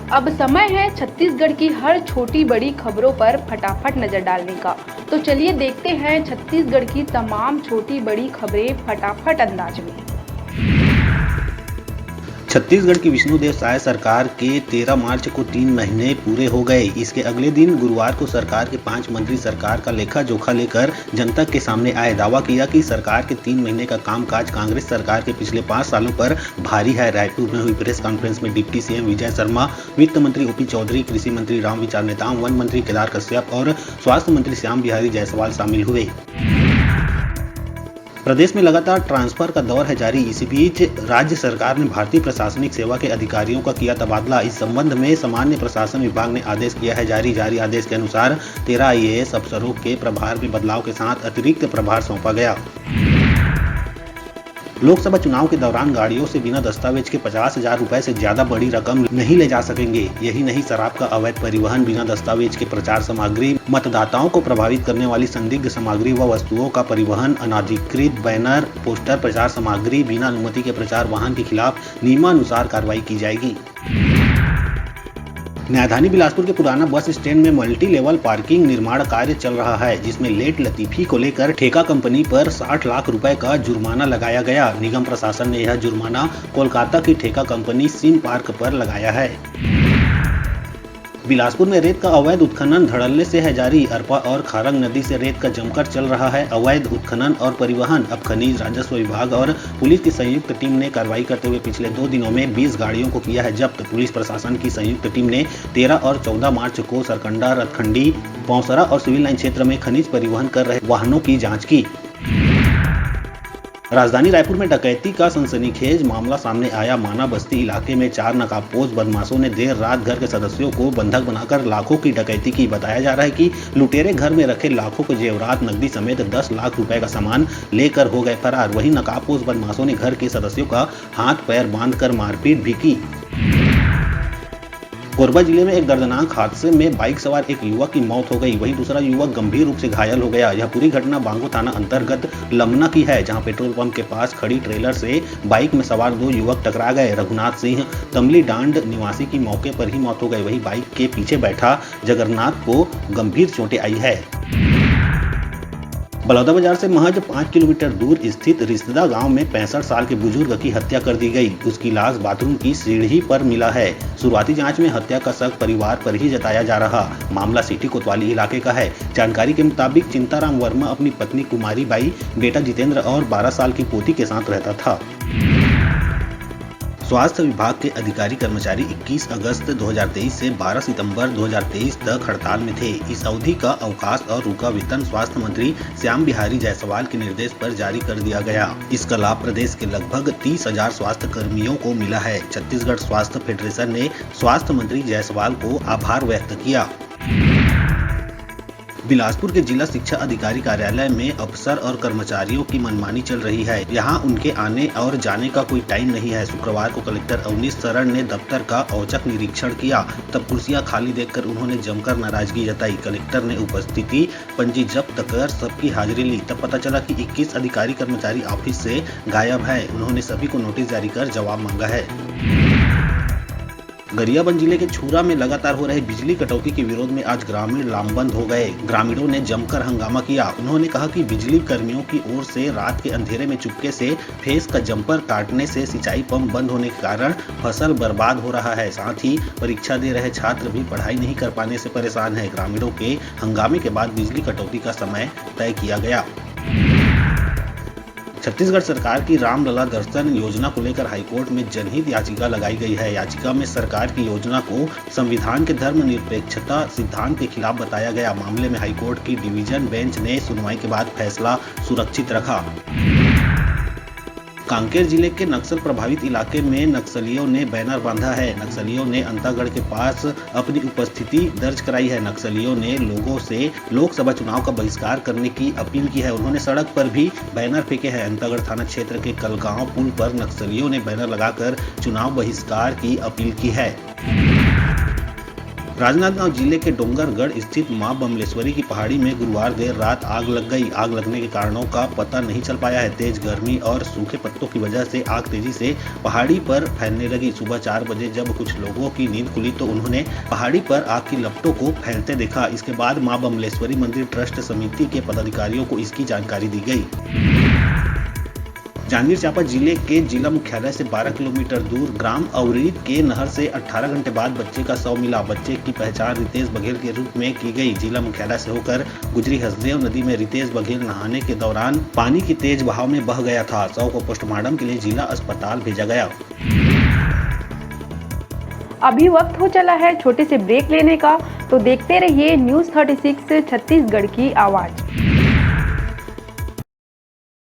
अब समय है छत्तीसगढ़ की हर छोटी बड़ी खबरों पर फटाफट नजर डालने का। तो चलिए देखते हैं छत्तीसगढ़ की तमाम छोटी बड़ी खबरें फटाफट अंदाज में। छत्तीसगढ़ की विष्णुदेव साय सरकार के 13 मार्च को 3 महीने पूरे हो गए। इसके अगले दिन गुरुवार को सरकार के 5 मंत्री सरकार का लेखा जोखा लेकर जनता के सामने आए। दावा किया कि सरकार के 3 महीने का कामकाज कांग्रेस सरकार के पिछले 5 सालों पर भारी है। रायपुर में हुई प्रेस कॉन्फ्रेंस में डिप्टी सीएम विजय शर्मा, वित्त मंत्री ओपी चौधरी, कृषि मंत्री रामविचार नेताम, वन मंत्री केदार कश्यप और स्वास्थ्य मंत्री श्याम बिहारी जायसवाल शामिल हुए। प्रदेश में लगातार ट्रांसफर का दौर है जारी। इसी बीच राज्य सरकार ने भारतीय प्रशासनिक सेवा के अधिकारियों का किया तबादला। इस संबंध में सामान्य प्रशासन विभाग ने आदेश किया है जारी। जारी आदेश के अनुसार 13 IAS अफसरों के प्रभार में बदलाव के साथ अतिरिक्त प्रभार सौंपा गया। लोकसभा चुनाव के दौरान गाड़ियों से बिना दस्तावेज के 50,000 रुपए से ज्यादा बड़ी रकम नहीं ले जा सकेंगे। यही नहीं, शराब का अवैध परिवहन, बिना दस्तावेज के प्रचार सामग्री, मतदाताओं को प्रभावित करने वाली संदिग्ध सामग्री व वस्तुओं का परिवहन, अनाधिकृत बैनर, पोस्टर, प्रचार सामग्री, बिना अनुमति के प्रचार वाहन के खिलाफ नियमानुसार कार्रवाई की जाएगी। न्यायधानी बिलासपुर के पुराना बस स्टैंड में मल्टी लेवल पार्किंग निर्माण कार्य चल रहा है, जिसमें लेट लतीफी को लेकर ठेका कंपनी पर 60 लाख रुपए का जुर्माना लगाया गया। निगम प्रशासन ने यह जुर्माना कोलकाता की ठेका कंपनी सिम पार्क पर लगाया है। बिलासपुर में रेत का अवैध उत्खनन धड़ल्ले से है जारी। अरपा और खारंग नदी से रेत का जमकर चल रहा है अवैध उत्खनन और परिवहन। अब खनिज राजस्व विभाग और पुलिस की संयुक्त टीम ने कार्रवाई करते हुए पिछले 2 दिनों में 20 गाड़ियों को किया है जब्त। पुलिस प्रशासन की संयुक्त टीम ने 13 और 14 मार्च को सरकंडा, रतखंडी, पौसरा और सिविल लाइन क्षेत्र में खनिज परिवहन कर रहे वाहनों की जाँच की। राजधानी रायपुर में डकैती का सनसनीखेज मामला सामने आया। माना बस्ती इलाके में 4 नकाबपोश बदमाशों ने देर रात घर के सदस्यों को बंधक बनाकर लाखों की डकैती की। बताया जा रहा है कि लुटेरे घर में रखे लाखों के जेवरात, नकदी समेत 10 लाख रुपए का सामान लेकर हो गए फरार। वहीं नकाबपोश बदमाशों ने घर के सदस्यों का हाथ पैर बांधकर मारपीट भी की। कोरबा जिले में एक दर्दनाक हादसे में बाइक सवार एक युवक की मौत हो गई, वहीं दूसरा युवक गंभीर रूप से घायल हो गया। यह पूरी घटना बांगो थाना अंतर्गत लमना की है, जहां पेट्रोल पंप के पास खड़ी ट्रेलर से बाइक में सवार 2 युवक टकरा गए। रघुनाथ सिंह तमली डांड निवासी की मौके पर ही मौत हो गई। वहीं बाइक के पीछे बैठा जगन्नाथ को गंभीर चोटें आई है। बलौदाबाजार से महज 5 किलोमीटर दूर स्थित रिश्तेदा गांव में 65 साल के बुजुर्ग की हत्या कर दी गई। उसकी लाश बाथरूम की सीढ़ी पर मिला है। शुरुआती जांच में हत्या का शक परिवार पर ही जताया जा रहा। मामला सिटी कोतवाली इलाके का है। जानकारी के मुताबिक चिंताराम वर्मा अपनी पत्नी कुमारी बाई, बेटा जितेंद्र और 12 साल की पोती के साथ रहता था। स्वास्थ्य विभाग के अधिकारी कर्मचारी 21 अगस्त 2023 से 12 सितंबर 2023 तक हड़ताल में थे। इस अवधि का अवकाश और रुका वेतन स्वास्थ्य मंत्री श्याम बिहारी जायसवाल के निर्देश पर जारी कर दिया गया। इसका लाभ प्रदेश के लगभग 30,000 स्वास्थ्य कर्मियों को मिला है। छत्तीसगढ़ स्वास्थ्य फेडरेशन ने स्वास्थ्य मंत्री जायसवाल को आभार व्यक्त किया। बिलासपुर के जिला शिक्षा अधिकारी कार्यालय में अफसर और कर्मचारियों की मनमानी चल रही है। यहां उनके आने और जाने का कोई टाइम नहीं है। शुक्रवार को कलेक्टर अवनीश शरण ने दफ्तर का औचक निरीक्षण किया, तब कुर्सियां खाली देखकर उन्होंने जमकर नाराजगी जताई। कलेक्टर ने उपस्थिति पंजी जब्त कर सबकी हाजिरी ली, तब पता चला कि 21 अधिकारी कर्मचारी ऑफिस से गायब है। उन्होंने सभी को नोटिस जारी कर जवाब मांगा है। गरियाबंद जिले के छूरा में लगातार हो रही बिजली कटौती के विरोध में आज ग्रामीण लामबंद हो गए। ग्रामीणों ने जमकर हंगामा किया। उन्होंने कहा कि बिजली कर्मियों की ओर से रात के अंधेरे में चुपके से फेस का जंपर काटने से सिंचाई पंप बंद होने के कारण फसल बर्बाद हो रहा है। साथ ही परीक्षा दे रहे छात्र भी पढ़ाई नहीं कर पाने से परेशान है। ग्रामीणों के हंगामे के बाद बिजली कटौती का समय तय किया गया। छत्तीसगढ़ सरकार की रामलला दर्शन योजना को लेकर हाईकोर्ट में जनहित याचिका लगाई गई है। याचिका में सरकार की योजना को संविधान के धर्मनिरपेक्षता सिद्धांत के खिलाफ बताया गया। मामले में हाईकोर्ट की डिवीजन बेंच ने सुनवाई के बाद फैसला सुरक्षित रखा। कांकेर जिले के नक्सल प्रभावित इलाके में नक्सलियों ने बैनर बांधा है। नक्सलियों ने अंतागढ़ के पास अपनी उपस्थिति दर्ज कराई है। नक्सलियों ने लोगों से लोकसभा चुनाव का बहिष्कार करने की अपील की है। उन्होंने सड़क पर भी बैनर फेंके हैं। अंतागढ़ थाना क्षेत्र के कलगांव पुल पर नक्सलियों ने बैनर लगाकर चुनाव बहिष्कार की अपील की है। राजनांदगांव जिले के डोंगरगढ़ स्थित मां बमलेश्वरी की पहाड़ी में गुरुवार देर रात आग लग गई। आग लगने के कारणों का पता नहीं चल पाया है। तेज गर्मी और सूखे पत्तों की वजह से आग तेजी से पहाड़ी पर फैलने लगी। सुबह 4 बजे जब कुछ लोगों की नींद खुली तो उन्होंने पहाड़ी पर आग की लपटों को फैलते देखा। इसके बाद मां बमलेश्वरी मंदिर ट्रस्ट समिति के पदाधिकारियों को इसकी जानकारी दी गई। जांजगीर चांपा जिले के जिला मुख्यालय से 12 किलोमीटर दूर ग्राम अवरीद के नहर से 18 घंटे बाद बच्चे का शव मिला। बच्चे की पहचान रितेश बघेल के रूप में की गई। जिला मुख्यालय से होकर गुजरी हसदेव नदी में रितेश बघेल नहाने के दौरान पानी की तेज बहाव में बह गया था। शव को पोस्टमार्टम के लिए जिला अस्पताल भेजा गया। अभी वक्त हो चला है छोटे से ब्रेक लेने का, तो देखते रहिए न्यूज़ 36 छत्तीसगढ़ की आवाज़।